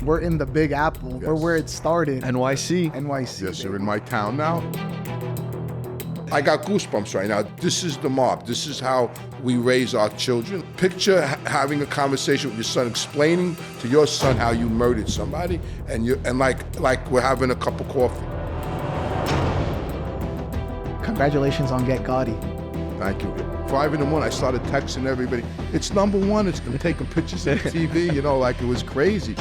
We're in the Big Apple. Yes. We're where it started. NYC. NYC. Yes, you're in my town now. I got goosebumps right now. This is the mob. This is how we raise our children. Picture having a conversation with your son, explaining to your son how you murdered somebody, and like we're having a cup of coffee. Congratulations on Get Gotti. Thank you. 5 in the morning, I started texting everybody. It's #1. It's been taking pictures of the TV, like it was crazy.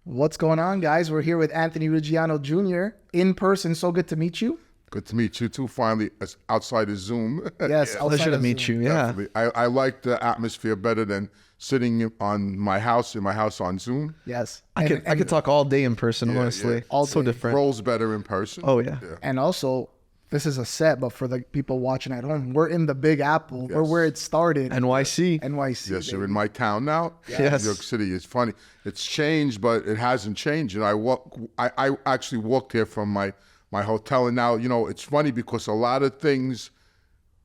What's going on, guys? We're here with Anthony Ruggiano Jr. in person. So good to meet you. Good to meet you too, finally, outside of Zoom. Yes, Pleasure to meet you. Yeah. Definitely. I like the atmosphere better than sitting in my house on Zoom. Yes. I could talk all day in person, honestly. Yeah. All so different. Rolls better in person. Oh, yeah. And also, this is a set, but for the people watching at home, we're in the Big Apple. Yes. We're where it started. NYC. NYC. Yes, you're in my town now. Yes. New York City. It's funny. It's changed, but it hasn't changed. I actually walked here from my hotel, and now, it's funny because a lot of things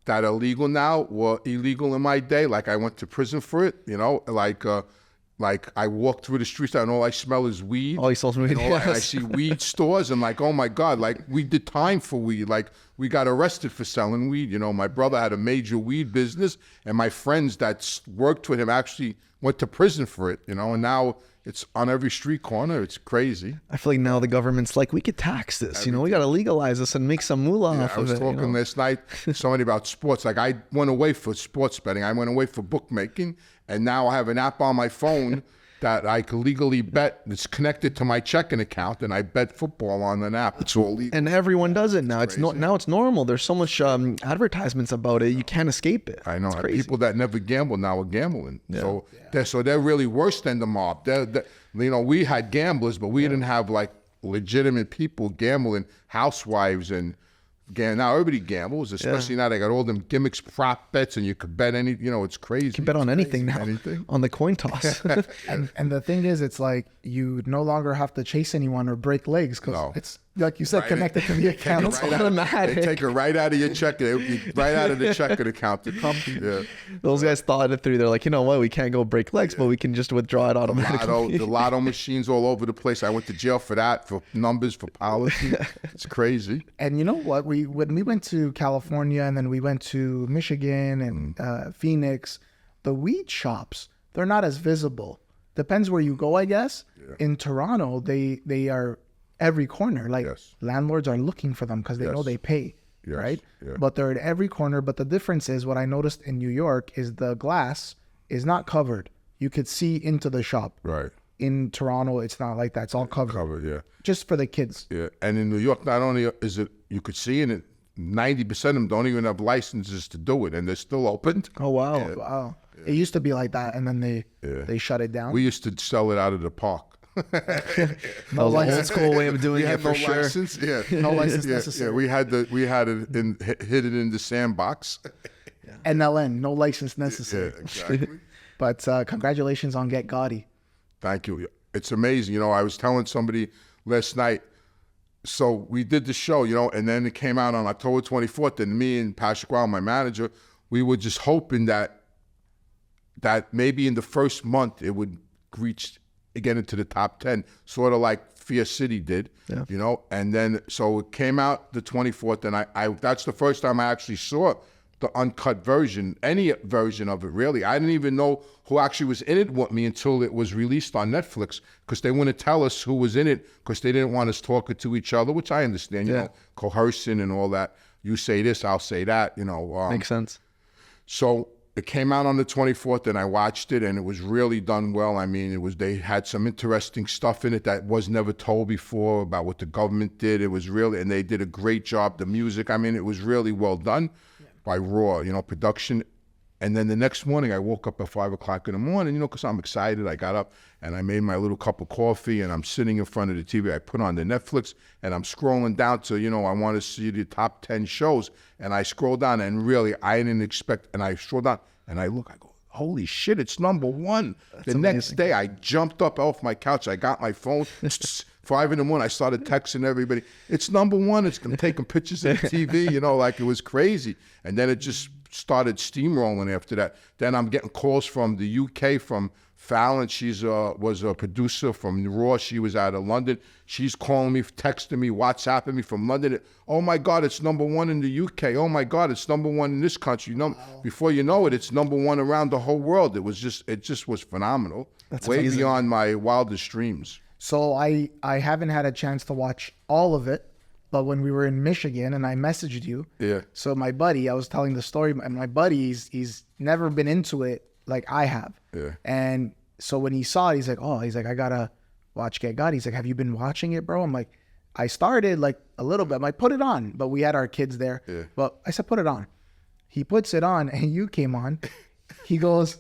that are legal now were illegal in my day. Like I went to prison for it, like I walk through the streets and all I smell is weed. All you smell is weed. And I see weed stores and like, oh my God, like we did time for weed. Like we got arrested for selling weed. My brother had a major weed business, and my friends that worked with him actually went to prison for it, and now it's on every street corner. It's crazy. I feel like now the government's like, we could tax this, we got to legalize this and make some moolah off of it. I was talking last night to somebody about sports. Like I went away for sports betting. I went away for bookmaking, and now I have an app on my phone that I can legally bet. It's connected to my checking account, and I bet football on an app. It's all legal. And everyone does it now. Now it's normal. There's so much advertisements about it. You can't escape it. I know. It's crazy. People that never gamble now are gambling. Yeah. So they're really worse than the mob. We had gamblers, but we didn't have like legitimate people gambling, housewives and now everybody gambles, especially now they got all them gimmicks, prop bets, and you could bet it's crazy. You can bet on anything now. Anything. On the coin toss. and the thing is, it's like you no longer have to chase anyone or break legs because it's, like you said, connected to the account. It's automatic. They take it right out of your checking, right out of the checking account. Those guys thought it through. They're like, you know what? We can't go break legs, but we can just withdraw it automatically. The lotto machines all over the place. I went to jail for that, for numbers, for policy. It's crazy. And you know what? When we went to California and then we went to Michigan and Phoenix, the weed shops, they're not as visible. Depends where you go, I guess. Yeah. In Toronto, they are every corner. Like landlords are looking for them because they know they pay, right? Yeah. But they're at every corner. But the difference is, what I noticed in New York is the glass is not covered. You could see into the shop. Right. In Toronto, it's not like that. It's all covered. Yeah. Just for the kids. Yeah. And in New York, not only is it, you could see in it, 90% of them don't even have licenses to do it, and they're still open. Oh, wow. Yeah. Wow. It used to be like that, and then they shut it down. We used to sell it out of the park. That was an old school way of doing it for sure. License. Yeah. No license necessary. Yeah, we had it hid it in the sandbox. NLN, no license necessary. Yeah, exactly. But congratulations on Get Gotti. Thank you. It's amazing. I was telling somebody last night, so we did the show, and then it came out on October 24th, and me and Pasquale, my manager, we were just hoping that maybe in the first month it would reach again into the top 10, sort of like Fear City did, and then so it came out the 24th, and I that's the first time I actually saw the uncut version, any version of it, really. I didn't even know who actually was in it with me until it was released on Netflix, because they wouldn't tell us who was in it because they didn't want us talking to each other, which I understand, coercing and all that. You say this, I'll say that, Makes sense. So it came out on the 24th, and I watched it, and it was really done well. I mean, they had some interesting stuff in it that was never told before about what the government did. It was really, and they did a great job. The music, I mean, it was really well done by Raw, production. And then the next morning, I woke up at 5 o'clock in the morning, because I'm excited. I got up and I made my little cup of coffee, and I'm sitting in front of the TV. I put on the Netflix, and I'm scrolling down to, I want to see the top 10 shows. And I scroll down, and really, I didn't expect, and I scroll down, and I look, I go, holy shit, it's #1. The next day, I jumped up off my couch. I got my phone. 5 in the morning, I started texting everybody. It's #1. It's taking pictures of the TV, like it was crazy. And then it just started steamrolling after that. Then I'm getting calls from the UK, from Fallon, was a producer from Raw. She was out of London. She's calling me, texting me, WhatsApping me from London. Oh my God, it's #1 in the UK. Oh my God, it's #1 in this country. Before you know it, it's #1 around the whole world. It just was phenomenal. That's way amazing. beyond my wildest dreams. So I haven't had a chance to watch all of it, but when we were in Michigan and I messaged you, Yeah. so my buddy, I was telling the story, and my buddy, he's never been into it like I have. Yeah. And so when he saw it, he's like, I gotta watch Get Gotti. He's like, have you been watching it, bro? I'm like, I started like a little bit. I'm like, put it on. But we had our kids there. Yeah. But I said, put it on. He puts it on and you came on. He goes,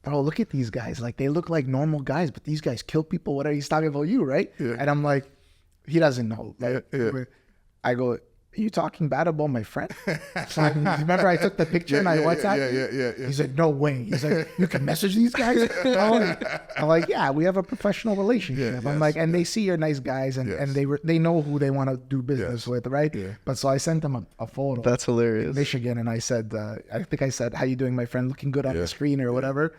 bro, look at these guys. Like, they look like normal guys, but these guys kill people. Whatever. He's talking about you, right? Yeah. And I'm like, he doesn't know. Like, Yeah. I go, are you talking bad about my friend? So remember I took the picture and I WhatsApp? Yeah. He's like, no way. He's like, you can message these guys? I'm like, yeah, we have a professional relationship. I'm like, and they see you're nice guys and they know who they want to do business with, right? Yeah. But so I sent them a photo. That's hilarious. Michigan, and I said, I think I said, how you doing, my friend? Looking good on the screen or whatever.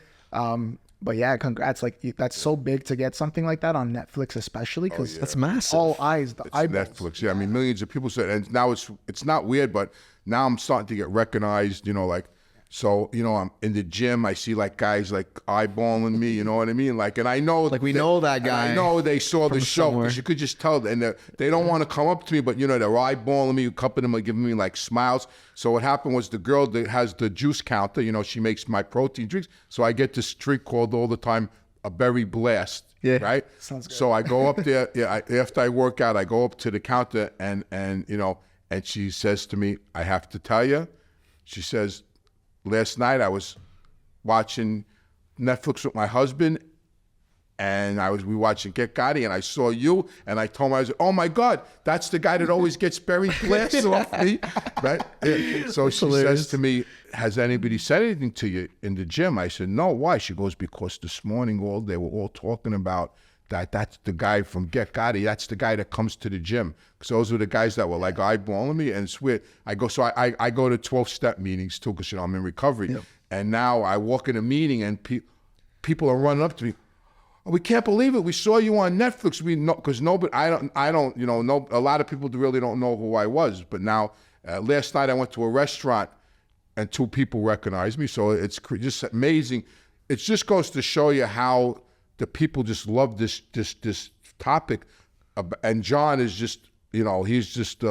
But yeah, congrats. Like, that's so big to get something like that on Netflix, especially because That's massive. all eyes, the eyeballs. Netflix. Yeah, I mean, millions of people said, and now it's not weird, but now I'm starting to get recognized, like, so, I'm in the gym, I see like guys like eyeballing me, you know what I mean? Like, and I know, Like, we know that guy I know they saw the show somewhere. because you could just tell, and they don't want to come up to me, but they're eyeballing me. A couple of them are giving me like smiles. So what happened was the girl that has the juice counter, she makes my protein drinks. So I get this drink called all the time a berry blast. Yeah. Right. Sounds good. So I go up there. After I work out, I go up to the counter and she says to me, I have to tell you, she says, last night I was watching Netflix with my husband and we were watching Get Gotti and I saw you and I told him, I was like, oh my God, that's the guy that always gets berry blasts off me. Right. Yeah. So she says to me, has anybody said anything to you in the gym? I said, no, why? She goes, because this morning they were all talking about that's the guy from Get Gotti. That's the guy that comes to the gym. Because those were the guys that were like eyeballing me. And it's weird. I go to 12-step meetings too because I'm in recovery. Yep. And now I walk in a meeting and people are running up to me. Oh, we can't believe it. We saw you on Netflix. We know because nobody. I don't. A lot of people really don't know who I was. But now, last night I went to a restaurant and 2 people recognized me. So it's just amazing. It just goes to show you how the people just love this topic, and John is just, he's just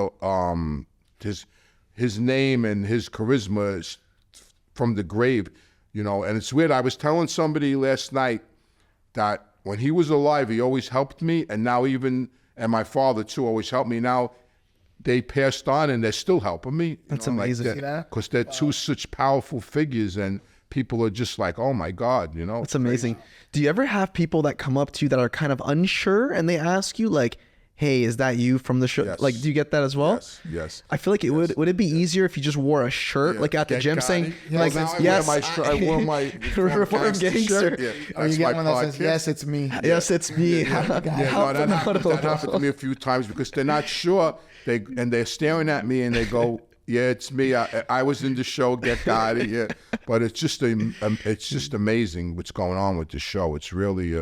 his name and his charisma is from the grave, and it's weird. I was telling somebody last night that when he was alive, he always helped me, and now and my father too always helped me. Now they passed on and they're still helping me. That's amazing. Because they're 2 such powerful figures and people are just like, oh my God, It's amazing. Do you ever have people that come up to you that are kind of unsure and they ask you like, hey, is that you from the show? Yes. Like, do you get that as well? Yes. I feel like would it be easier if you just wore a shirt like at the gym saying like, yes, I wore my Reformed Gangster. Yeah, Or you get one that says, yes, it's me. Yes, it's me. That happened to me a few times because they're not sure. They're staring at me and they go, yeah, it's me. I was in the show, Get Gotti. Yeah, but it's just amazing what's going on with the show. It's really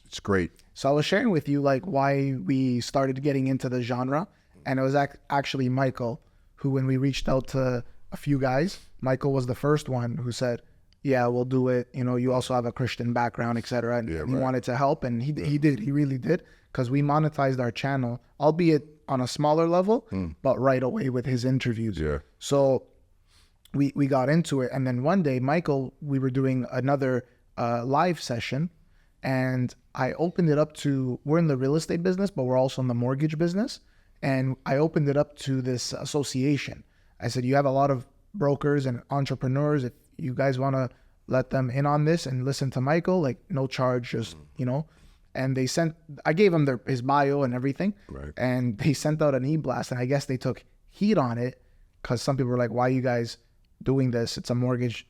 it's great. So I was sharing with you like why we started getting into the genre, and it was actually Michael who, when we reached out to a few guys, Michael was the first one who said, yeah, we'll do it. You also have a Christian background, etc. And he wanted to help, and he did. He really did, because we monetized our channel, albeit on a smaller level, but right away with his interviews. Yeah. So we got into it, and then one day, Michael, we were doing another live session, and I opened it up to, we're in the real estate business, but we're also in the mortgage business. And I opened it up to this association. I said, you have a lot of brokers and entrepreneurs. If you guys want to let them in on this and listen to Michael, like no charge, just, and I gave him his bio and everything. Right. And they sent out an e-blast, and I guess they took heat on it because some people were like, why are you guys doing this? It's a mortgage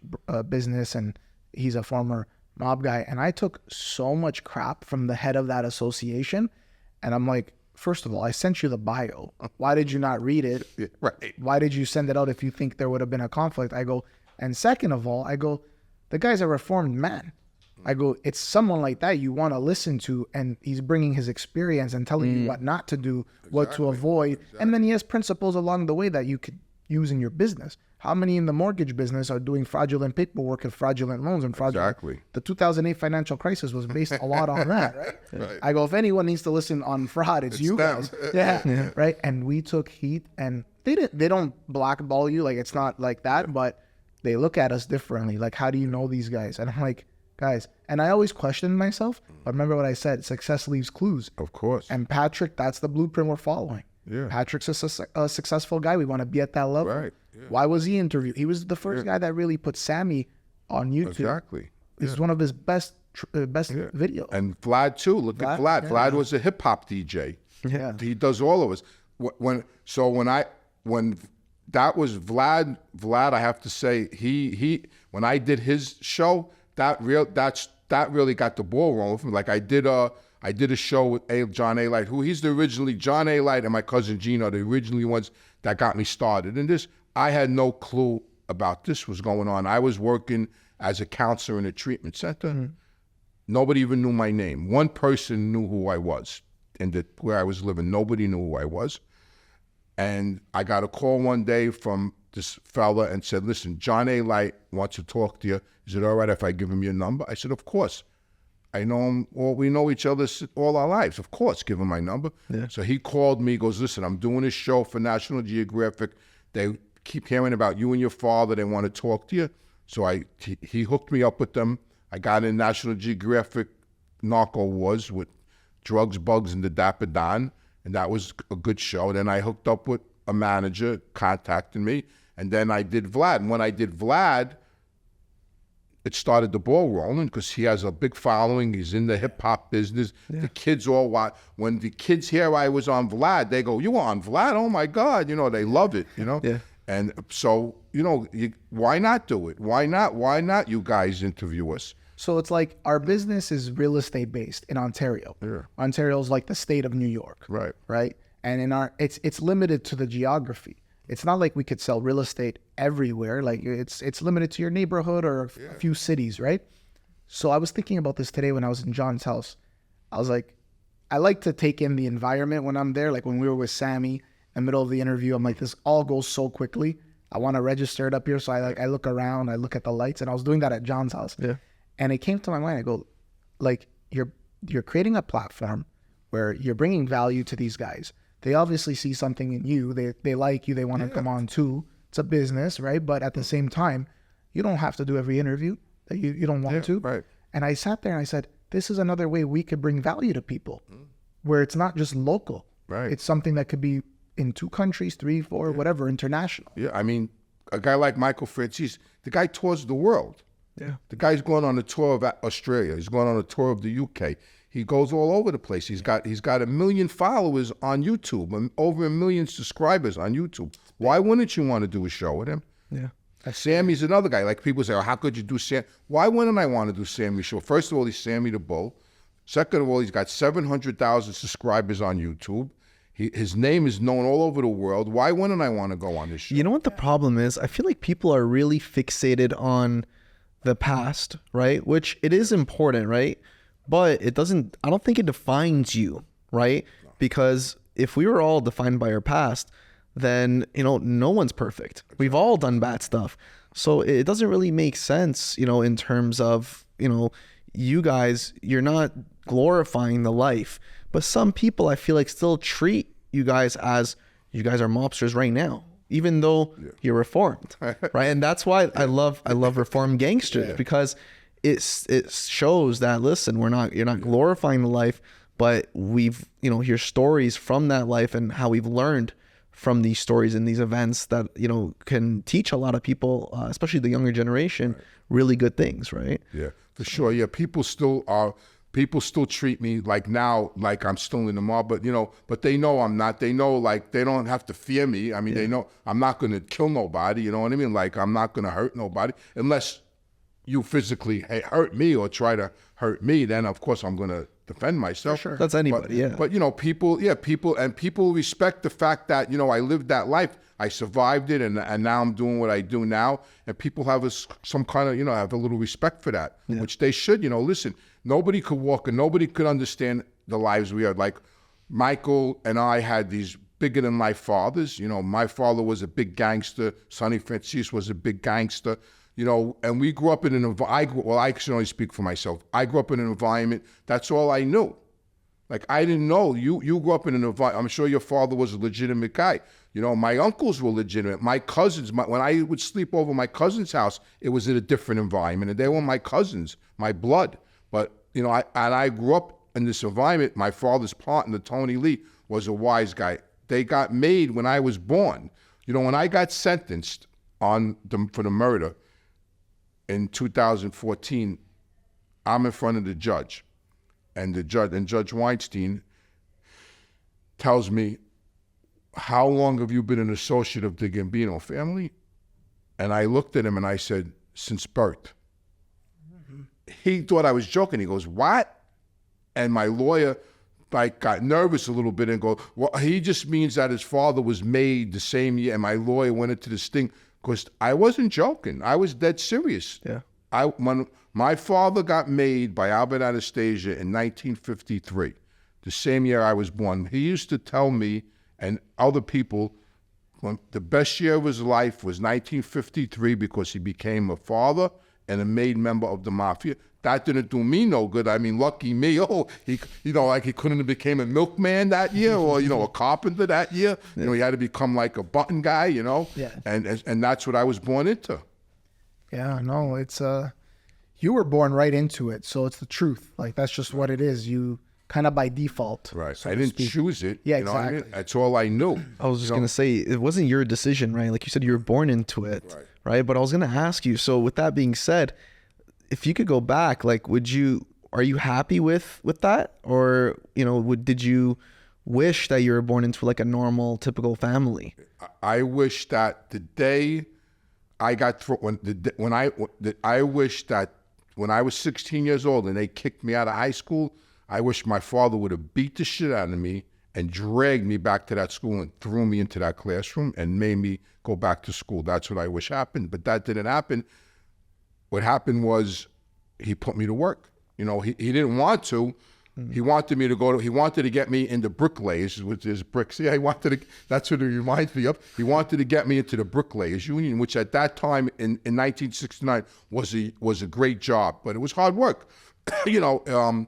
business, and he's a former mob guy. And I took so much crap from the head of that association. And I'm like, first of all, I sent you the bio. Why did you not read it? Yeah, right. Why did you send it out if you think there would have been a conflict? I go, and second of all, I go, the guy's a reformed man. I go, it's someone like that you want to listen to, and he's bringing his experience and telling you what not to do, what to avoid. And then he has principles along the way that you could use in your business. How many in the mortgage business are doing fraudulent paperwork and fraudulent loans and fraudulent? Exactly. The 2008 financial crisis was based a lot on that, right? Right. I go, if anyone needs to listen on fraud, it's you them. guys. Yeah, right. And we took heat, and they don't blackball you, like it's not like that, but they look at us differently. Like, how do you know these guys? And I'm like, guys, and I always question myself, but remember what I said, success leaves clues. Of course. And Patrick, that's the blueprint we're following. Yeah. Patrick's a successful guy. We want to be at that level. Right. Yeah. Why was he interviewed? He was the first guy that really put Sammy on YouTube. Exactly. It's one of his best videos. And Vlad too. Look at Vlad. yeah. Vlad was a hip hop DJ. Yeah. He does all of us. When that was Vlad, I have to say he when I did his show, that really got the ball rolling for me. Like I did a show with John A. Light, who he's the originally John A. Light and my cousin Gino, the originally ones that got me started. And this, I had no clue about this was going on. I was working as a counselor in a treatment center. Mm-hmm. Nobody even knew my name. One person knew who I was, and where I was living, nobody knew who I was. And I got a call one day from this fella and said, listen, John A. Light wants to talk to you. Is it all right if I give him your number? I said, of course. I know him, or we know each other all our lives. Of course, give him my number. Yeah. So he called me, goes, listen, I'm doing a show for National Geographic. They keep hearing about you and your father. They want to talk to you. So he hooked me up with them. I got in National Geographic Narco Wars with Drugs, Bugs, and the Dapper Don, and that was a good show. Then I hooked up with a manager, contacted me, and then I did Vlad. And when I did Vlad, it started the ball rolling because he has a big following. He's in the hip hop business. Yeah. The kids all watch. When the kids hear I was on Vlad, they go, "You were on Vlad? Oh my God!" You know, they love it. You know. Yeah. And so, you know, why not do it? Why not? Why not? You guys interview us. So it's like our business is real estate based in Ontario. Yeah. Ontario's like the state of New York. Right. Right. And in it's limited to the geography. It's not like we could sell real estate everywhere. Like it's limited to your neighborhood or a few cities, right? So I was thinking about this today when I was in John's house. I was like, I like to take in the environment when I'm there. Like when we were with Sammy in the middle of the interview, I'm like, this all goes so quickly. I want to register it up here. So I look around, I look at the lights, and I was doing that at John's house. Yeah. And it came to my mind. I go, like, you're creating a platform where you're bringing value to these guys. They obviously see something in you. They like you. They want to come on too. It's a business, right? But at the same time, you don't have to do every interview that you don't want to. Right. And I sat there and I said, this is another way we could bring value to people where it's not just local. Right. It's something that could be in 2 countries, 3, 4, whatever, international. Yeah. I mean, a guy like Michael Francis, the guy tours the world. Yeah. The guy's going on a tour of Australia. He's going on a tour of the UK. He goes all over the place. He's got 1 million followers on YouTube and over 1 million subscribers on YouTube. Why wouldn't you want to do a show with him? Yeah. Sammy's another guy. Like people say, oh, how could you do Sam? Why wouldn't I want to do Sammy's show? First of all, he's Sammy the Bull. Second of all, he's got 700,000 subscribers on YouTube. His name is known all over the world. Why wouldn't I want to go on this show? You know what the problem is? I feel like people are really fixated on the past, right? Which it is important, right? But it doesn't, I don't think it defines you, right? Because if we were all defined by our past, then, you know, no one's perfect. We've all done bad stuff. So it doesn't really make sense, you know, in terms of, you know, you guys, you're not glorifying the life. But some people, I feel like, still treat you guys as, you guys are mobsters right now, even though you're reformed, right? And that's why I love Reformed Gangsters, because it shows that, listen, you're not glorifying the life, but we've, you know, hear stories from that life and how we've learned from these stories and these events that, you know, can teach a lot of people, especially the younger generation, really good things, right? Yeah, for sure. Yeah, people still treat me like I'm still in the mob, but, you know, but they know I'm not. They know, like, they don't have to fear me. I mean, they know I'm not going to kill nobody, you know what I mean? Like, I'm not going to hurt nobody unless you physically hurt me or try to hurt me, then of course I'm going to defend myself. For sure. That's anybody, yeah. But, you know, people respect the fact that, you know, I lived that life. I survived it, and now I'm doing what I do now. And people have some kind of, you know, have a little respect for that, which they should. You know, listen, nobody could walk and nobody could understand the lives we had. Like Michael and I had these bigger than life fathers. You know, my father was a big gangster. Sonny Francis was a big gangster. You know, and we grew up in an environment. Well, I can only speak for myself. I grew up in an environment. That's all I knew. Like, I didn't know. You grew up in an environment. I'm sure your father was a legitimate guy. You know, my uncles were legitimate. My cousins, when I would sleep over my cousin's house, it was in a different environment. And they were my cousins, my blood. But, you know, I grew up in this environment. My father's partner, Tony Lee, was a wise guy. They got made when I was born. You know, when I got sentenced for the murder in 2014, I'm in front of the judge. And Judge Weinstein tells me, how long have you been an associate of the Gambino family? And I looked at him and I said, since birth. Mm-hmm. He thought I was joking. He goes, what? And my lawyer got nervous a little bit and go, well, he just means that his father was made the same year. And my lawyer went into this thing because I wasn't joking. I was dead serious. Yeah. When my father got made by Albert Anastasia in 1953, the same year I was born. He used to tell me and other people, when the best year of his life was 1953 because he became a father and a made member of the mafia. That didn't do me no good. I mean, lucky me. Oh, he couldn't have became a milkman that year, or you know, a carpenter that year. Yeah. You know, he had to become like a button guy. You know, yeah. And that's what I was born into. Yeah, no, it's you were born right into it, so it's the truth. Like that's just what it is. You kind of by default. Right. So I didn't choose it. Yeah, you know exactly. what I mean? That's all I knew. I was just going to say, it wasn't your decision, right? Like you said, you were born into it, right? But I was going to ask you, so with that being said, if you could go back, like, are you happy with that? Or, you know, did you wish that you were born into like a normal, typical family? I wish that the day I got thrown, I wish that when I was 16 years old and they kicked me out of high school, I wish my father would have beat the shit out of me and dragged me back to that school and threw me into that classroom and made me go back to school. That's what I wish happened, but that didn't happen. What happened was he put me to work. You know, he didn't want to. He wanted me to he wanted to get me into bricklayers with his bricks. Yeah, that's what it reminds me of. He wanted to get me into the bricklayers union, which at that time in 1969 was a great job, but it was hard work. You know,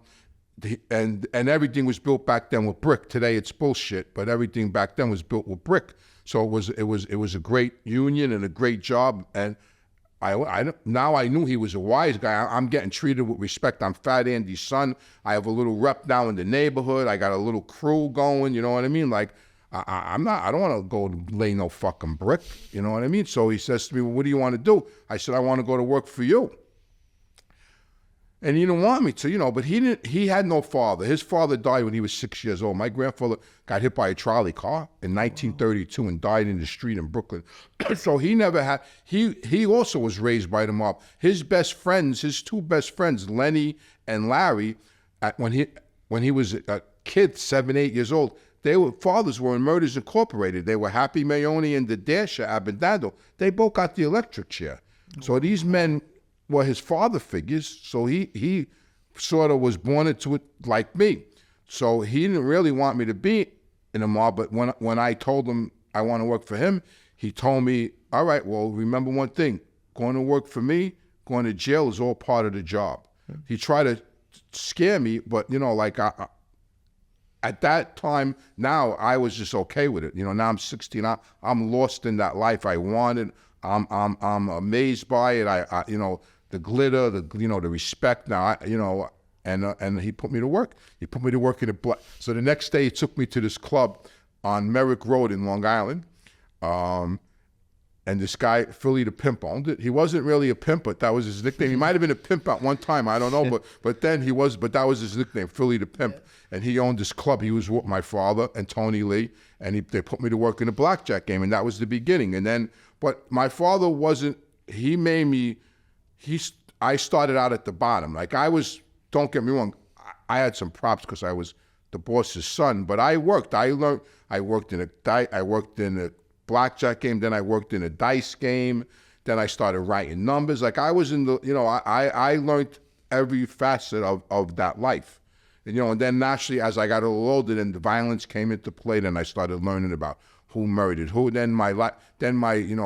and everything was built back then with brick. Today it's bullshit, but everything back then was built with brick. So it was a great union and a great job. And now I knew he was a wise guy. I'm getting treated with respect. I'm Fat Andy's son. I have a little rep now in the neighborhood. I got a little crew going. You know what I mean? Like I don't want to go lay no fucking brick. You know what I mean? So he says to me, well, what do you want to do? I said, I want to go to work for you. And he didn't want me to, you know, but he had no father. His father died when he was 6 years old. My grandfather got hit by a trolley car in 1932 and died in the street in Brooklyn. So he never had, he also was raised by the mob. His two best friends, Lenny and Larry, when he was a kid, 7, 8 years old, fathers were in Murders Incorporated. They were Happy Mayoni and the Dasher Abendando. They both got the electric chair. So these men were his father figures, so he sort of was born into it like me. So he didn't really want me to be in a mob, but when I told him I want to work for him, he told me, all right, well, remember one thing, going to work for me, going to jail is all part of the job. He tried to scare me, but, you know, like at that time, now I was just okay with it. You know, now I'm 16, I'm lost in that life I wanted. I'm amazed by it. I you know, the glitter, the respect. Now, and he put me to work. He put me to work in So the next day, he took me to this club on Merrick Road in Long Island, and this guy, Philly the Pimp, owned it. He wasn't really a pimp, but that was his nickname. He might have been a pimp at one time, I don't know, but then he was. But that was his nickname, Philly the Pimp. Yeah. And he owned this club. He was with my father and Tony Lee, and they put me to work in a blackjack game, and that was the beginning. And then, but my father wasn't. He made me. I started out at the bottom. Like I was, don't get me wrong, I had some props because I was the boss's son, but I worked. I learned. I worked in a blackjack game. Then I worked in a dice game. Then I started writing numbers. Like I was in the, I learned every facet of that life. And, and then naturally, as I got a little older, then the violence came into play. Then I started learning about who murdered who. Then my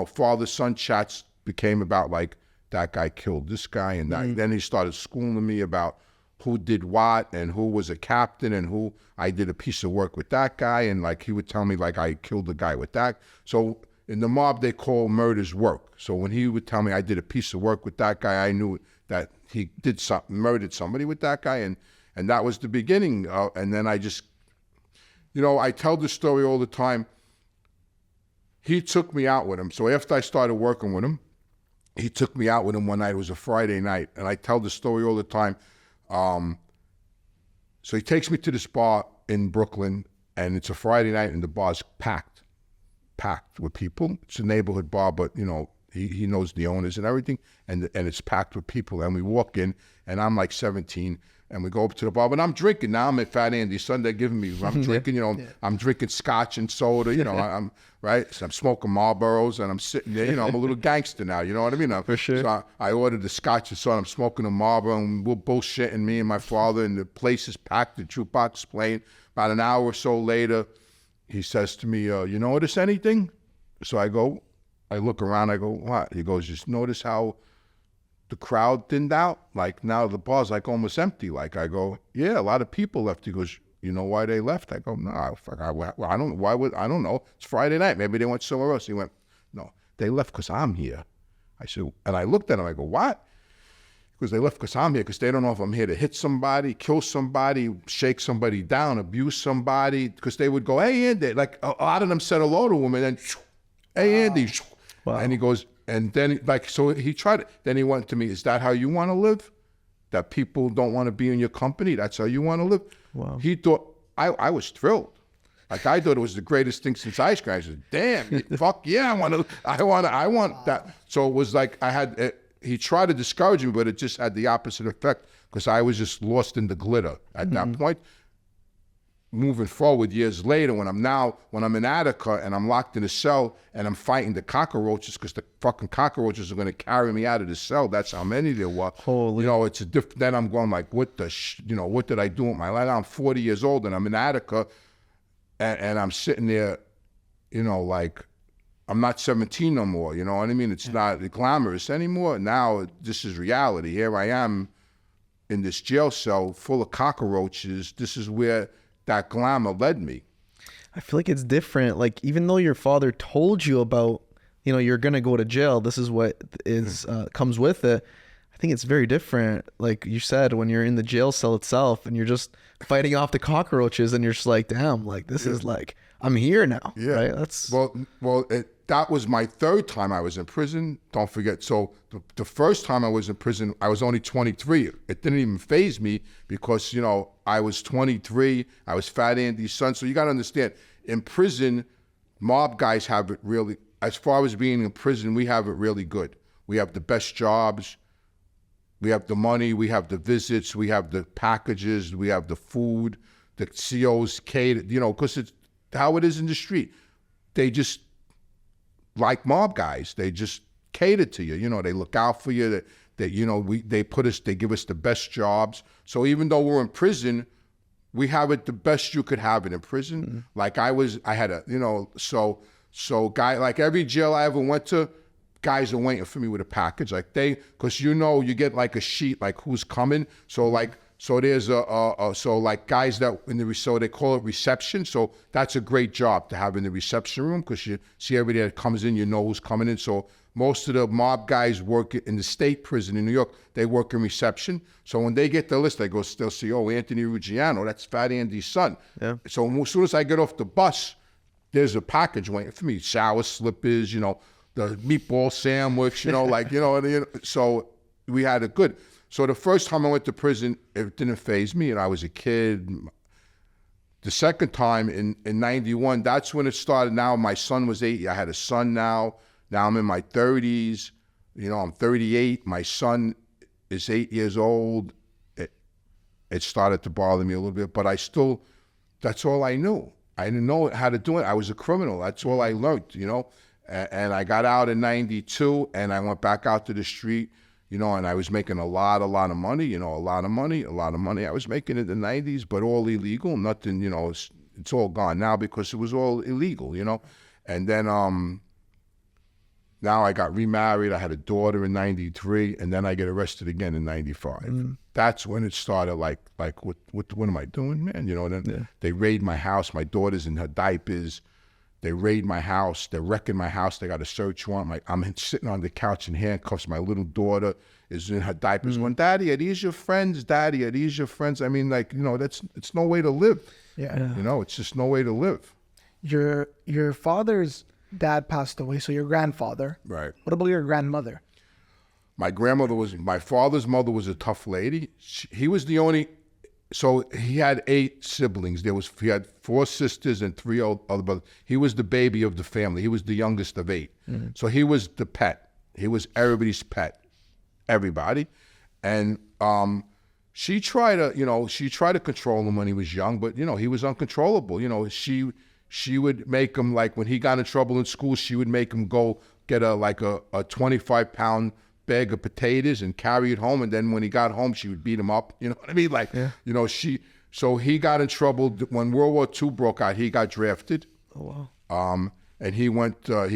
father-son chats became about like, that guy killed this guy, and that. Then he started schooling me about who did what and who was a captain and who I did a piece of work with that guy, and like he would tell me like I killed the guy with that. So in the mob they call murders work. So when he would tell me I did a piece of work with that guy, I knew that he did something, murdered somebody with that guy, and that was the beginning. And then I just, I tell this story all the time. He took me out with him. So after I started working with him, he took me out with him one night. It was a Friday night, and I tell the story all the time. So he takes me to this bar in Brooklyn, and it's a Friday night, and the bar's packed with people. It's a neighborhood bar, but he knows the owners and everything, and it's packed with people. And we walk in, and I'm like 17, and we go up to the bar, but I'm drinking now. I'm at Fat Andy's son. They're giving me. I'm drinking. I'm drinking scotch and soda. I'm right. So I'm smoking Marlboros, and I'm sitting there. I'm a little gangster now. You know what I mean? For sure. So I ordered the scotch and soda. I'm smoking a Marlboro, and we're bullshitting, me and my father, and the place is packed. The jukebox playing. About an hour or so later, he says to me, "You notice anything?" So I look around. I go, "What?" He goes, "Just notice how the crowd thinned out? Like now the bar's like almost empty." Like I go, "Yeah, a lot of people left." He goes, "You know why they left?" I go, "No, I don't. Why would I don't know? It's Friday night. Maybe they went somewhere else." He went, "No, they left because I'm here." I said, and I looked at him. I go, "What?" Because they left because I'm here. Because they don't know if I'm here to hit somebody, kill somebody, shake somebody down, abuse somebody. Because they would go, "Hey, Andy," like a lot of them said hello to him, and then, "Hey, Andy," and he goes. And then, so he tried it. Then he went to me, "Is that how you want to live? That people don't want to be in your company? That's how you want to live?" Wow. He thought, I was thrilled. Like, I thought it was the greatest thing since ice cream. I said, "Damn, fuck yeah, I want that." So it was like he tried to discourage me, but it just had the opposite effect because I was just lost in the glitter at that point. Moving forward years later, when I'm in Attica and I'm locked in a cell and I'm fighting the cockroaches because the fucking cockroaches are going to carry me out of the cell. That's how many there were. Holy. It's a different. Then I'm going like, what did I do with my life? I'm 40 years old and I'm in Attica, and I'm sitting there, like I'm not 17 no more. You know what I mean? It's not glamorous anymore. Now this is reality. Here I am in this jail cell full of cockroaches. This is where that glamour led me. I feel like it's different. Like, even though your father told you about, you're going to go to jail, this is what is comes with it. I think it's very different. Like you said, when you're in the jail cell itself and you're just fighting off the cockroaches and you're just like, damn, like this is like, I'm here now. Yeah. Right. That's that was my third time I was in prison. Don't forget. So the first time I was in prison, I was only 23. It didn't even faze me because, I was 23. I was Fat Andy's son. So you got to understand, in prison, mob guys have it really, as far as being in prison, we have it really good. We have the best jobs. We have the money. We have the visits. We have the packages. We have the food. The COs cater, because it's how it is in the street. They just, like mob guys, they just cater to you. They look out for you. They give us the best jobs. So even though we're in prison, we have it the best you could have it in prison. Mm-hmm. Like I had a, so guy, like every jail I ever went to, guys are waiting for me with a package. Like because you get like a sheet, like who's coming. So like, there's so like guys that so they call it reception. So that's a great job to have in the reception room because you see everybody that comes in, who's coming in. So most of the mob guys work in the state prison in New York. They work in reception. So when they get the list, they'll see, "Oh, Anthony Ruggiano, that's Fat Andy's son." Yeah. So as soon as I get off the bus, there's a package waiting for me. Shower slippers, the meatball sandwich, So we had it good. So the first time I went to prison, it didn't faze me, and I was a kid. The second time in 91, that's when it started. Now my son was 8. I had a son now. Now I'm in my 30s. I'm 38. My son is 8 years old, it started to bother me a little bit, but that's all I knew. I didn't know how to do it. I was a criminal. That's all I learned, you know. And I got out in 92, and I went back out to the street, you know, and I was making a lot of money, you know, a lot of money. I was making in the 90s, but all illegal, nothing, you know, it's all gone now because it was all illegal, you know. And then now I got remarried. I had a daughter in 93, and then I get arrested again in 95. That's when it started, like what am I doing, man? You know, and then they raid my house. My daughter's in her diapers. They raid my house. They're wrecking my house. They got a search warrant. I'm sitting on the couch in handcuffs. My little daughter is in her diapers going, Daddy, are these your friends? Daddy, are these your friends? I mean, like, you know, it's no way to live. Yeah. You know, it's just no way to live. Your father's dad passed away, so your grandfather. Right. What about your grandmother? My father's mother was a tough lady. He was the only, so he had 8 siblings. He had 4 sisters and 3 other brothers. He was the baby of the family. He was the youngest of 8. So he was the pet. He was everybody's pet, everybody. And she tried to control him when he was young, but, you know, he was uncontrollable. You know, she would make him, like, when he got in trouble in school, she would make him go get a 25-pound bag of potatoes and carry it home. And then when he got home, she would beat him up. You know what I mean? Like, you know, so he got in trouble when World War II broke out. He got drafted. Oh, wow. And he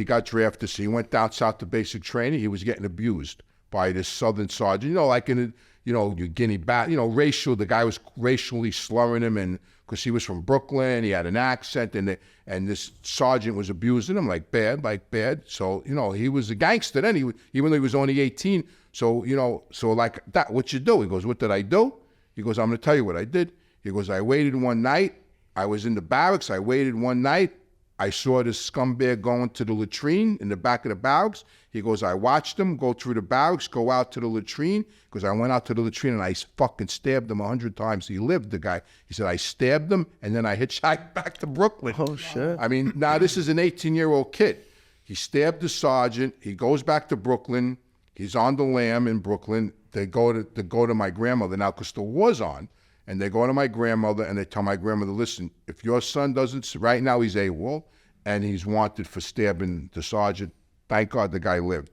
got drafted. So he went down south to basic training. He was getting abused by this Southern sergeant, you know, like in, you know, your Guinea bat, you know, the guy was racially slurring him, and because he was from Brooklyn, he had an accent, and this sergeant was abusing him like bad. So, you know, he was a gangster then, even though he was only 18. So, you know, so like that, what you do? He goes, what did I do? He goes, I'm going to tell you what I did. He goes, I waited one night. I was in the barracks. I waited one night. I saw this scumbag going to the latrine in the back of the barracks. He goes, I watched him go through the barracks, go out to the latrine. Because I went out to the latrine and I fucking stabbed him 100 times. He lived, the guy. He said, I stabbed him and then I hitchhiked back to Brooklyn. Oh, shit. I mean, now this is an 18-year-old kid. He stabbed the sergeant. He goes back to Brooklyn. He's on the lam in Brooklyn. They go to my grandmother now because the war's on. And they go to my grandmother and they tell my grandmother, listen, if your son doesn't, right now he's AWOL and he's wanted for stabbing the sergeant. Thank God the guy lived.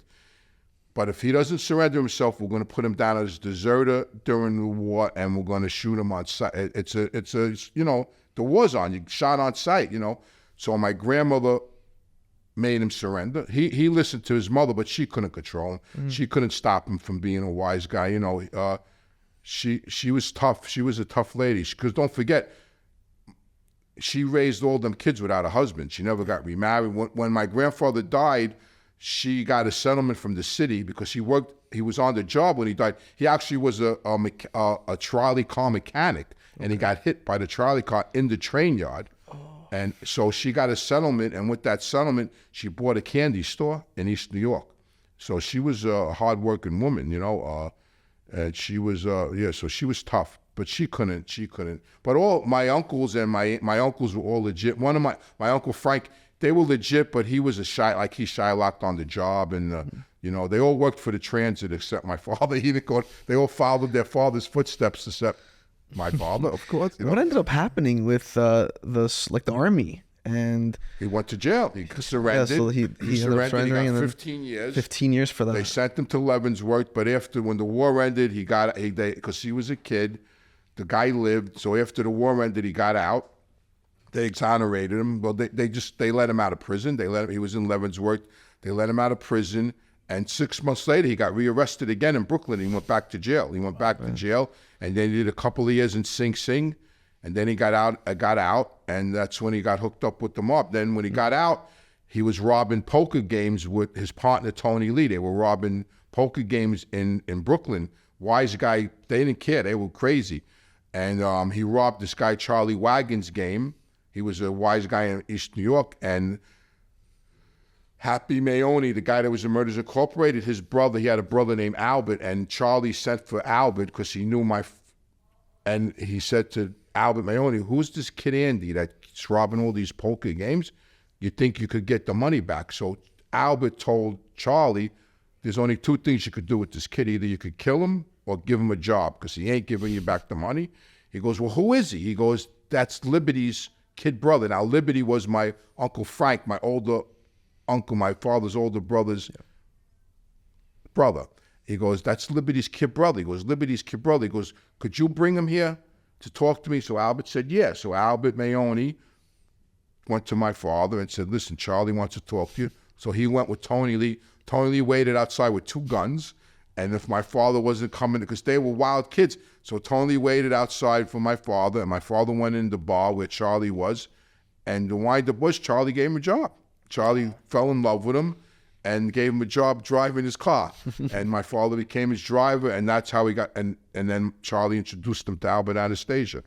But if he doesn't surrender himself, we're going to put him down as deserter during the war and we're going to shoot him on sight. It's a, you know, the war's on. You shot on sight, you know. So my grandmother made him surrender. He listened to his mother, but she couldn't control him. She couldn't stop him from being a wise guy, you know. She was tough. She was a tough lady. Because don't forget, she raised all them kids without a husband. She never got remarried. When my grandfather died, she got a settlement from the city because he was on the job when he died. He actually was a trolley car mechanic, and he got hit by the trolley car in the train yard. And so she got a settlement, and with that settlement, she bought a candy store in East New York. So she was a hardworking woman, you know. And she was, so she was tough, but she couldn't. But all my uncles and my uncles were all legit. One of my Uncle Frank, they were legit, but he was he Shylocked on the job. And, you know, they all worked for the transit except my father. They all followed their father's footsteps except my father, of course. You know? What ended up happening with the army? And he went to jail. He surrendered. Yeah, so he surrendered. He got and 15 years. 15 years for that. They sent him to Leavenworth, but when the war ended, because he was a kid, the guy lived. So after the war ended, he got out. They exonerated him. Well, they let him out of prison. He was in Leavenworth. They let him out of prison, and 6 months later, he got rearrested again in Brooklyn. He went back to jail. To jail, and then he did a couple of years in Sing Sing. And then he got out, and that's when he got hooked up with the mob. Then when he got out, he was robbing poker games with his partner, Tony Lee. They were robbing poker games in Brooklyn. Wise guy, they didn't care. They were crazy. And he robbed this guy, Charlie Wagon's game. He was a wise guy in East New York. And Happy Mayoni, the guy that was in Murders Incorporated, his brother, he had a brother named Albert, and Charlie sent for Albert because he knew and he said to Albert Mayoni, who's this kid Andy that's robbing all these poker games? You think you could get the money back? So Albert told Charlie, there's only two things you could do with this kid. Either you could kill him or give him a job because he ain't giving you back the money. He goes, well, who is he? He goes, that's Liberty's kid brother. Now, Liberty was my Uncle Frank, my older uncle, my father's older brother's brother. He goes, that's Liberty's kid brother. He goes, Liberty's kid brother. He goes, could you bring him here to talk to me? So Albert said, yeah. So Albert Mayoni went to my father and said, listen, Charlie wants to talk to you. So he went with Tony Lee. Tony Lee waited outside with 2 guns. And if my father wasn't coming, because they were wild kids, so Tony waited outside for my father, and my father went in the bar where Charlie was, and the wind-up was Charlie gave him a job. Charlie fell in love with him and gave him a job driving his car. And my father became his driver, and that's how he got, and then Charlie introduced him to Albert Anastasia.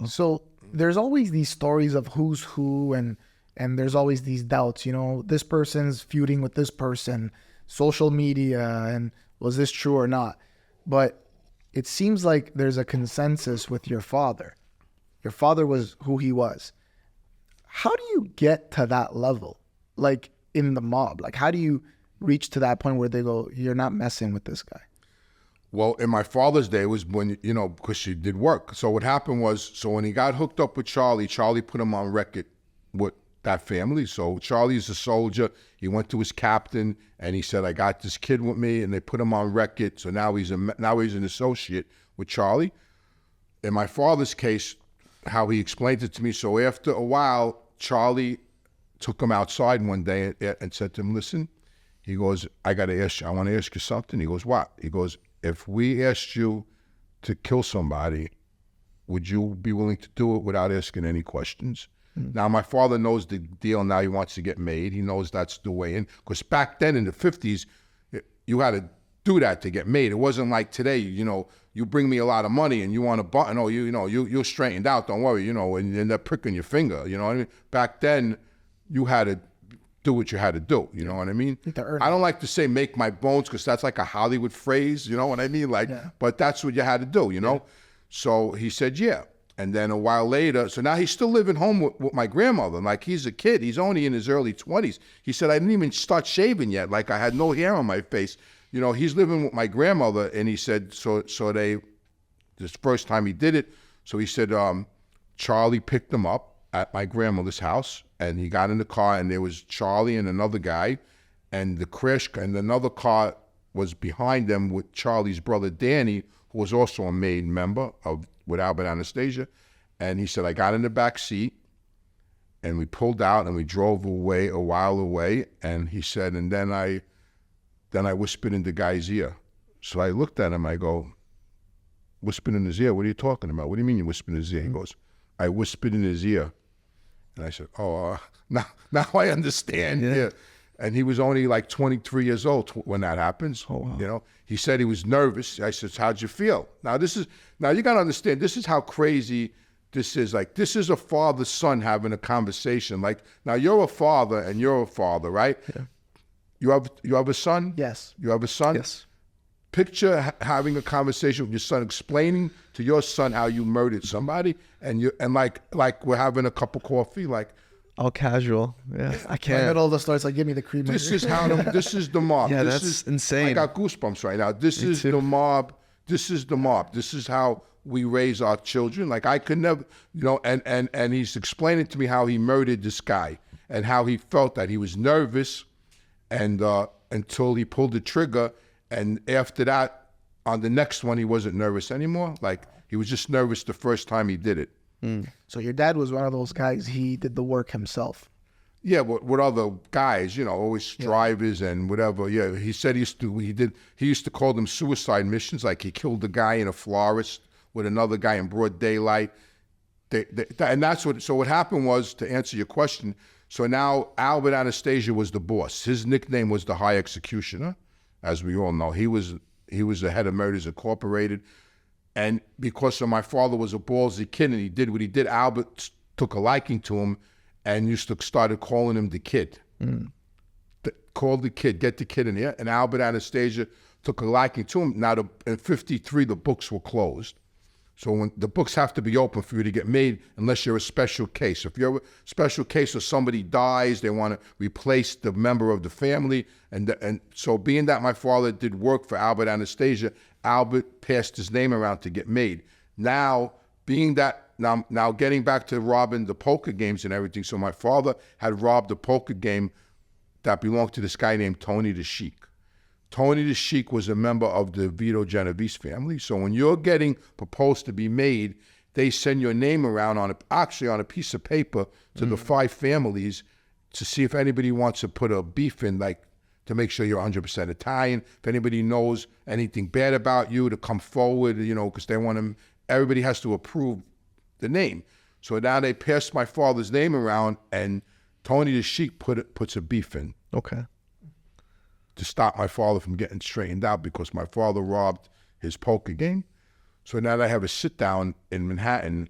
So there's always these stories of who's who, and there's always these doubts, you know, this person's feuding with this person, social media, and was this true or not? But it seems like there's a consensus with your father. Your father was who he was. How do you get to that level? Like in the mob, like how do you reach to that point where they go, you're not messing with this guy? Well, in my father's day was when, you know, because she did work. So what happened was, so when he got hooked up with Charlie, Charlie put him on record with that family. So Charlie's a soldier. He went to his captain and he said, I got this kid with me, and they put him on record. So now he's an associate with Charlie. In my father's case, how he explained it to me, so after a while, Charlie took him outside one day and said to him, listen, he goes, I want to ask you something. He goes, what? He goes, if we asked you to kill somebody, would you be willing to do it without asking any questions? Now, my father knows the deal. Now he wants to get made. He knows that's the way in. Because back then in the 50s, you had to do that to get made. It wasn't like today, you know, you bring me a lot of money and you want a button. Oh, you're straightened out. Don't worry, you know, and you end up pricking your finger. You know what I mean? Back then, you had to do what you had to do. You know what I mean? I don't like to say make my bones because that's like a Hollywood phrase. You know what I mean? Like, but that's what you had to do, you know? So he said, yeah. And then a while later, so now he's still living home with my grandmother. Like, he's a kid. He's only in his early 20s. He said, I didn't even start shaving yet. Like, I had no hair on my face. You know, he's living with my grandmother. And he said, this first time he did it, so he said, Charlie picked him up at my grandmother's house. And he got in the car, and there was Charlie and another guy. And the crash, and another car was behind them with Charlie's brother, Danny, who was also a main member with Albert Anastasia. And he said, I got in the back seat and we pulled out and we drove away a while away. And he said, and then I whispered in the guy's ear. So I looked at him, I go, whispered in his ear? What are you talking about? What do you mean you whispered in his ear? He goes, I whispered in his ear. And I said, now I understand. Yeah. And he was only like 23 years old when that happens. Oh, wow. You know, he said he was nervous. I said, how'd you feel? Now you got to understand, this is how crazy this is. Like, this is a father-son having a conversation. Like, now you're a father and you're a father, right? Yeah. You have a son? Yes. You have a son? Yes. Picture having a conversation with your son, explaining to your son how you murdered somebody, and like we're having a cup of coffee, like, all casual. Yeah, I can't. In the middle of the story, it's like, give me the cream. This is the mob. Yeah, this is insane. I got goosebumps right now. This is the mob. This is the mob. This is how we raise our children. Like, I could never, you know, and he's explaining to me how he murdered this guy and how he felt that he was nervous and until he pulled the trigger. And after that, on the next one, he wasn't nervous anymore. Like, he was just nervous the first time he did it. So your dad was one of those guys, he did the work himself. Yeah, with other guys, you know, always drivers and whatever. Yeah, he said he used to call them suicide missions. Like, he killed a guy in a florist with another guy in broad daylight. And that's what, so what happened was, to answer your question, so now Albert Anastasia was the boss. His nickname was the High Executioner, as we all know. He was the head of Murders Incorporated. And because my father was a ballsy kid and he did what he did, Albert took a liking to him and started calling him the kid. Call the kid, get the kid in here. And Albert Anastasia took a liking to him. Now, in 1953, the books were closed. So when the books have to be open for you to get made, unless you're a special case. If you're a special case or somebody dies, they want to replace the member of the family. And so being that my father did work for Albert Anastasia, Albert passed his name around to get made. Now, being that, now getting back to robbing the poker games and everything. So my father had robbed a poker game that belonged to this guy named Tony the Sheik. Tony the Sheik was a member of the Vito Genovese family. So when you're getting proposed to be made, they send your name around on a piece of paper to the 5 families to see if anybody wants to put a beef in, like to make sure you're 100% Italian. If anybody knows anything bad about you, to come forward, because they want to, everybody has to approve the name. So now they passed my father's name around, and Tony the Sheik puts a beef in. Okay. To stop my father from getting straightened out because my father robbed his poker game. So now they have a sit down in Manhattan,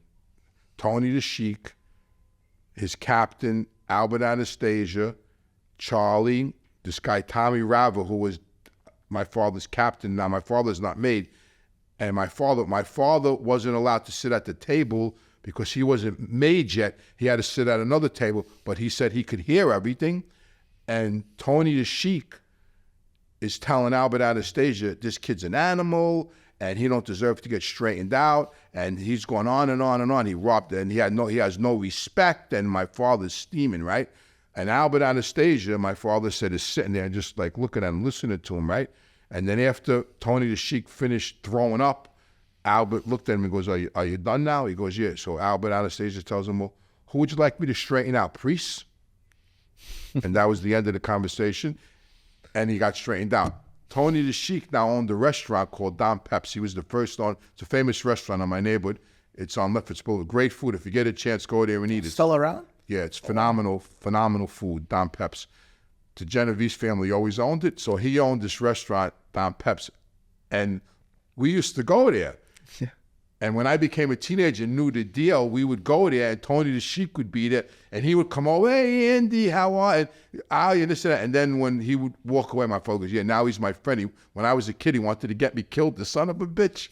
Tony the Sheik, his captain, Albert Anastasia, Charlie, this guy Tommy Rava, who was my father's captain. Now my father's not made. And my father wasn't allowed to sit at the table because he wasn't made yet. He had to sit at another table, but he said he could hear everything. And Tony the Sheik is telling Albert Anastasia, this kid's an animal and he don't deserve to get straightened out. And he's going on and on and on. He robbed and he has no respect, and my father's steaming, right? And Albert Anastasia, my father said, is sitting there just like looking at him, listening to him, right? And then after Tony the Sheik finished throwing up, Albert looked at him and goes, are you done now? He goes, yeah. So Albert Anastasia tells him, well, who would you like me to straighten out, priests? And that was the end of the conversation. And he got straightened out. Tony the Sheik now owned a restaurant called Don Peps. He was the first it's a famous restaurant in my neighborhood. It's on Lefferts Boulevard. Great food. If you get a chance, go there and eat it. Still around? Yeah, it's phenomenal food, Don Peps. The Genovese family always owned it, so he owned this restaurant, Don Peps, and we used to go there. Yeah. And when I became a teenager and knew the deal, we would go there, and Tony the Sheik would be there, and he would come over, hey, Andy, how are you? And this and that. And then when he would walk away, my father goes, yeah, now he's my friend. When I was a kid, he wanted to get me killed, the son of a bitch.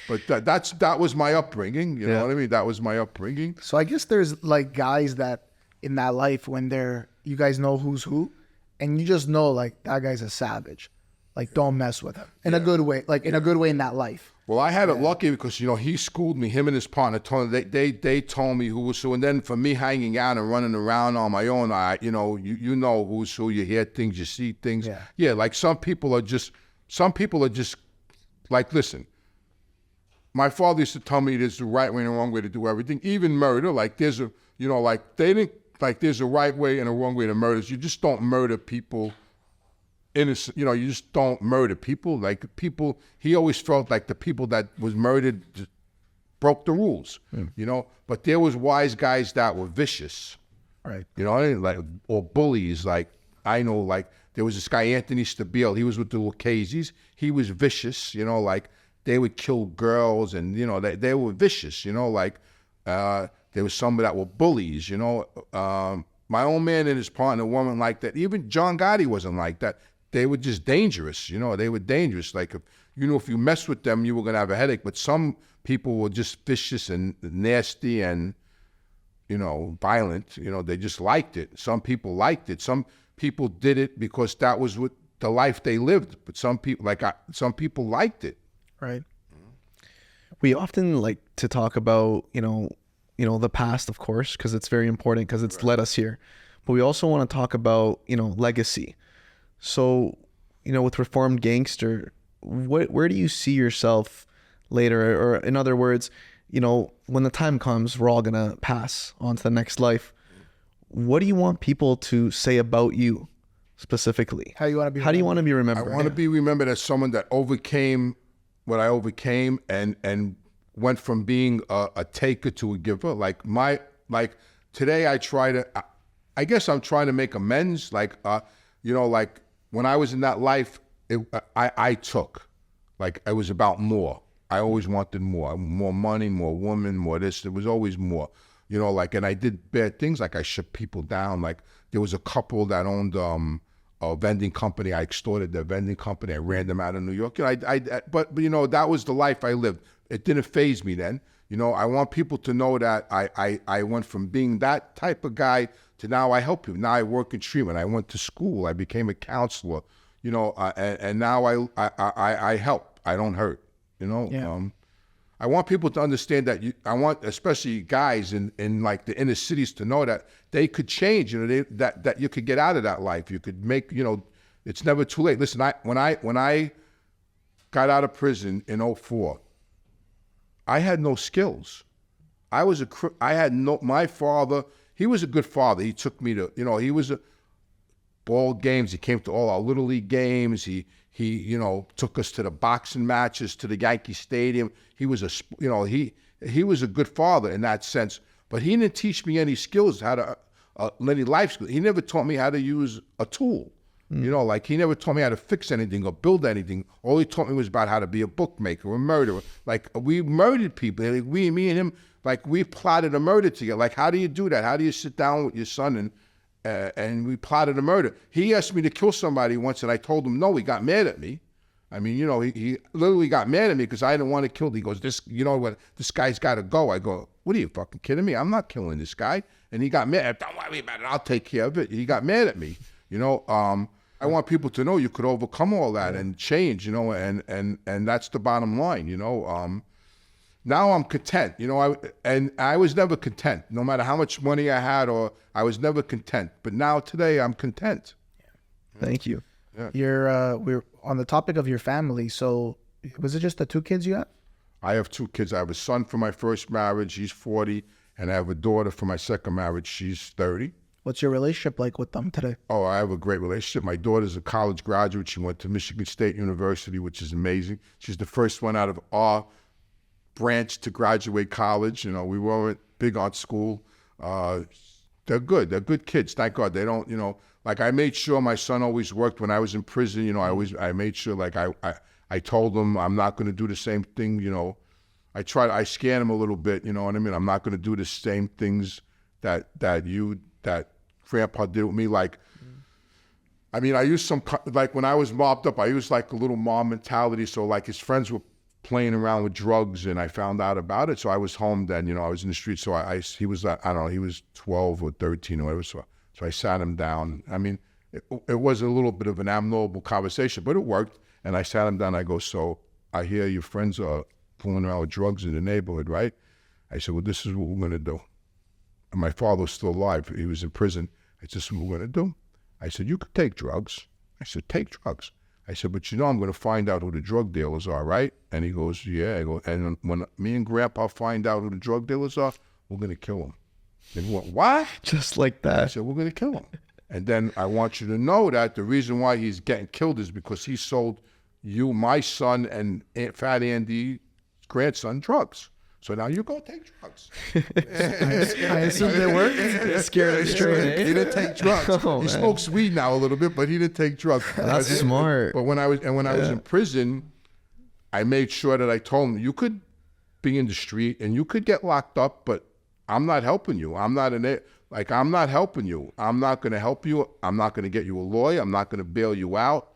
But that was my upbringing, you know what I mean? That was my upbringing. So I guess there's like guys that in that life when you guys know who's who, and you just know like that guy's a savage. Like don't mess with him in a good way, like in a good way in that life. Well, I had it lucky because, he schooled me, him and his partner, Tony, they told me who was who. And then for me hanging out and running around on my own, you know who's who, you hear things, you see things. Yeah, like some people are just like, listen, my father used to tell me there's a right way and a wrong way to do everything, even murder. Like there's there's a right way and a wrong way to murder. You just don't murder people. Innocent, you just don't murder people. Like people, he always felt like the people that was murdered just broke the rules, But there was wise guys that were vicious, right? Like or bullies. Like I know, like there was this guy Anthony Stabile. He was with the Lucchese's. He was vicious, like they would kill girls, and they were vicious, like there was some that were bullies, My old man and his partner weren't like that. Even John Gotti wasn't like that. They were just dangerous, they were dangerous. Like, if you mess with them, you were going to have a headache. But some people were just vicious and nasty and, violent. They just liked it. Some people liked it. Some people did it because that was what the life they lived. But some people liked it. Right. We often like to talk about, the past, of course, because it's very important because it's led us here. But we also want to talk about, legacy. So, with Reformed Gangster, where do you see yourself later? Or in other words, when the time comes, we're all going to pass on to the next life. What do you want people to say about you specifically? How do you want to be remembered? I want to be remembered as someone that overcame what I overcame and went from being a taker to a giver. Like today I guess I'm trying to make amends. Like when I was in that life, I took. Like it was about more. I always wanted more money, more woman, more this. There was always more, and I did bad things. Like I shut people down. Like there was a couple that owned a vending company. I extorted their vending company. I ran them out of New York. But that was the life I lived. it didn't faze me then. You know, I want people to know that I went from being that type of guy to now I help people. Now I work in treatment. I went to school. I became a counselor. You know, and now I help. I don't hurt. You know. Yeah. I want people to understand that. I want, especially guys in like the inner cities, to know that they could change. You know, that you could get out of that life. You could make. You know, it's never too late. Listen, when I got out of prison in 2004, I had no skills. My father, he was a good father. He took me to, you know, he was ball games. He came to all our Little League games. He you know, took us to the boxing matches, to the Yankee Stadium. He was he was a good father in that sense, but he didn't teach me any skills, how to, any life skills. He never taught me how to use a tool. You know, like he never taught me how to fix anything or build anything. All he taught me was about how to be a bookmaker, a murderer. Like we murdered people. Like me and him, like we plotted a murder together. Like how do you do that? How do you sit down with your son and we plotted a murder? He asked me to kill somebody once, and I told him no. He got mad at me. I mean, you know, he literally got mad at me because I didn't want to kill him. He goes, you know what? This guy's got to go. I go, what are you fucking kidding me? I'm not killing this guy. And he got mad. Don't worry about it. I'll take care of it. He got mad at me. You know, I want people to know you could overcome all that and change, you know, and that's the bottom line, you know. Now I'm content, you know, I was never content, no matter how much money I had, or I was never content. But now today I'm content. Thank you. Yeah. We're on the topic of your family. So was it just the 2 kids you have? I have 2 kids. I have a son from my first marriage. He's 40. And I have a daughter from my second marriage. She's 30. What's your relationship like with them today? Oh, I have a great relationship. My daughter's a college graduate. She went to Michigan State University, which is amazing. She's the first one out of our branch to graduate college. You know, we weren't big on school. They're good. They're good kids. Thank God. They don't, you know, like I made sure my son always worked when I was in prison. You know, I made sure, like I told him I'm not going to do the same thing. You know, I scan him a little bit. You know what I mean? I'm not going to do the same things that Grandpa did with me. Like, I mean, I used like when I was mobbed up, I used like a little mob mentality. So like his friends were playing around with drugs and I found out about it. So I was home then, you know, I was in the street. So he was, I don't know, he was 12 or 13 or whatever. So I sat him down. I mean, it was a little bit of an abnormal conversation, but it worked. And I sat him down. I go, so I hear your friends are fooling around with drugs in the neighborhood, right? I said, well, this is what we're going to do. And my father was still alive. He was in prison. I said, this is what we're going to do. I said, you could take drugs. I said, take drugs. I said, but you know, I'm going to find out who the drug dealers are, right? And he goes, yeah. I go, and when me and Grandpa find out who the drug dealers are, we're going to kill them. And he went, what? Just like that. I said, we're going to kill him. And then I want you to know that the reason why he's getting killed is because he sold you, my son, and Fat Andy's grandson drugs. So now you go take drugs. I assume they worked. Scared him straight. He didn't take drugs. He smokes weed now a little bit, but he didn't take drugs. That's smart. But when I was in prison, I made sure that I told him, you could be in the street and you could get locked up, but I'm not helping you. I'm not helping you. I'm not going to help you. I'm not going to get you a lawyer. I'm not going to bail you out.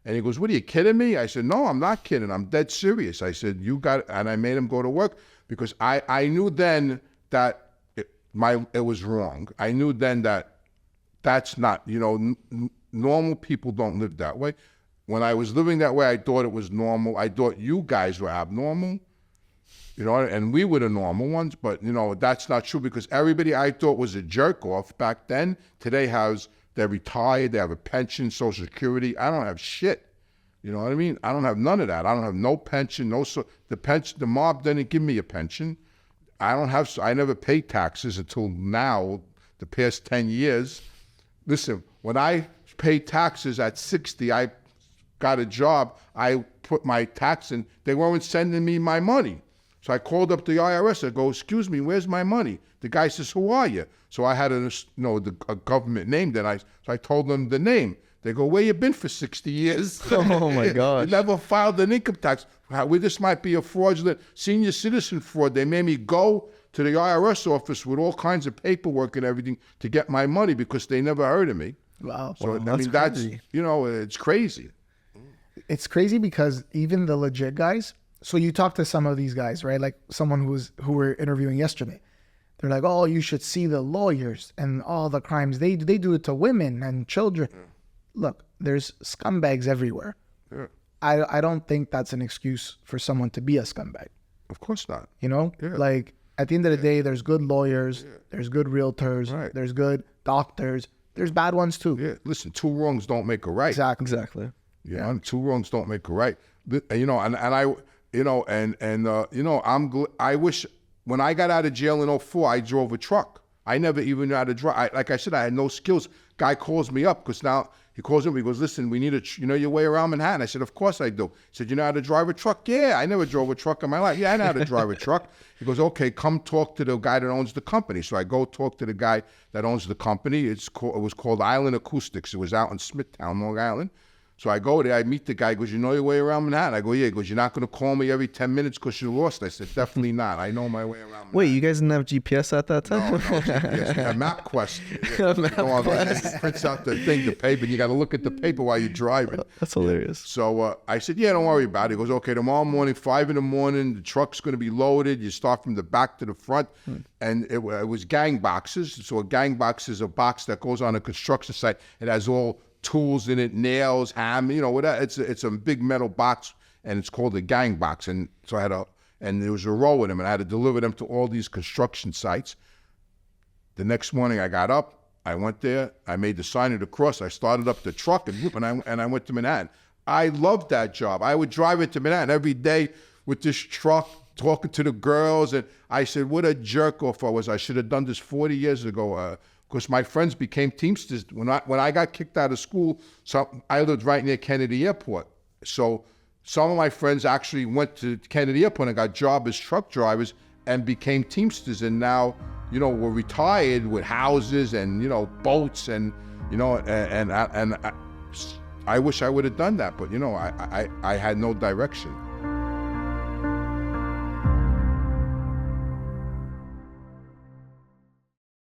And he goes, what, are you kidding me? I said, no, I'm not kidding. I'm dead serious. I said, you got it. And I made him go to work because I knew then that it was wrong. I knew then that that's not, you know, normal people don't live that way. When I was living that way, I thought it was normal. I thought you guys were abnormal, you know, and we were the normal ones. But, you know, that's not true because everybody I thought was a jerk off back then, today they're retired, they have a pension, Social Security. I don't have shit. You know what I mean? I don't have none of that. I don't have no pension, the mob didn't give me a pension. I never paid taxes until now, the past 10 years. Listen, when I paid taxes at 60, I got a job, I put my tax in, they weren't sending me my money. So I called up the IRS, I go, excuse me, where's my money? The guy says, who are you? So I had a government name, so I told them the name. They go, where you been for 60 years? Oh my gosh. You never filed an income tax. This might be a fraudulent senior citizen fraud. They made me go to the IRS office with all kinds of paperwork and everything to get my money because they never heard of me. Wow. So, Well, that's crazy. you know, it's crazy. It's crazy because even the legit guys, So you talk to some of these guys, right? Like someone who we're interviewing yesterday. They're like, oh, you should see the lawyers and all the crimes. They do it to women and children. Yeah. Look, there's scumbags everywhere. Yeah. I don't think that's an excuse for someone to be a scumbag. Of course not. You know? Yeah. Like, at the end of the day, there's good lawyers. Yeah. There's good realtors. Right. There's good doctors. There's bad ones too. Yeah. Listen, two wrongs don't make a right. Exactly. Yeah. Two wrongs don't make a right. You know, and I, you know, you know, I wish when I got out of jail in 2004, I drove a truck. I never even knew how to drive. Like I said, I had no skills. Guy calls me up because now he calls me. He goes, listen, we need you know your way around Manhattan. I said, of course I do. He said, you know how to drive a truck? Yeah, I never drove a truck in my life. Yeah, I know how to drive a truck. He goes, okay, come talk to the guy that owns the company. So I go talk to the guy that owns the company. It was called Island Acoustics. It was out in Smithtown, Long Island. So I go there, I meet the guy, he goes, you know your way around Manhattan? I go, yeah. He goes, you're not going to call me every 10 minutes because you're lost? I said, definitely not. I know my way around Manhattan. Wait, you guys didn't have GPS at that time? No, GPS. A MapQuest. It prints out the thing, the paper, and you got to look at the paper while you're driving. That's hilarious. So I said, yeah, don't worry about it. He goes, okay, tomorrow morning, 5 a.m, the truck's going to be loaded. You start from the back to the front. And it was gang boxes. So a gang box is a box that goes on a construction site. It has all tools in it, nails, ham, you know, whatever. It's a big metal box, and it's called a gang box. And so and there was a row of them, and I had to deliver them to all these construction sites. The next morning I got up, I went there, I made the sign of the cross, I started up the truck, and I went to Manhattan. I loved that job. I would drive into Manhattan every day with this truck, talking to the girls, and I said, what a jerk off I was. I should have done this 40 years ago. Because my friends became Teamsters. When I got kicked out of school, I lived right near Kennedy Airport. So some of my friends actually went to Kennedy Airport and got jobs as truck drivers and became Teamsters. And now, you know, we're retired with houses and, you know, boats and, you know, and I wish I would have done that. But, you know, I had no direction.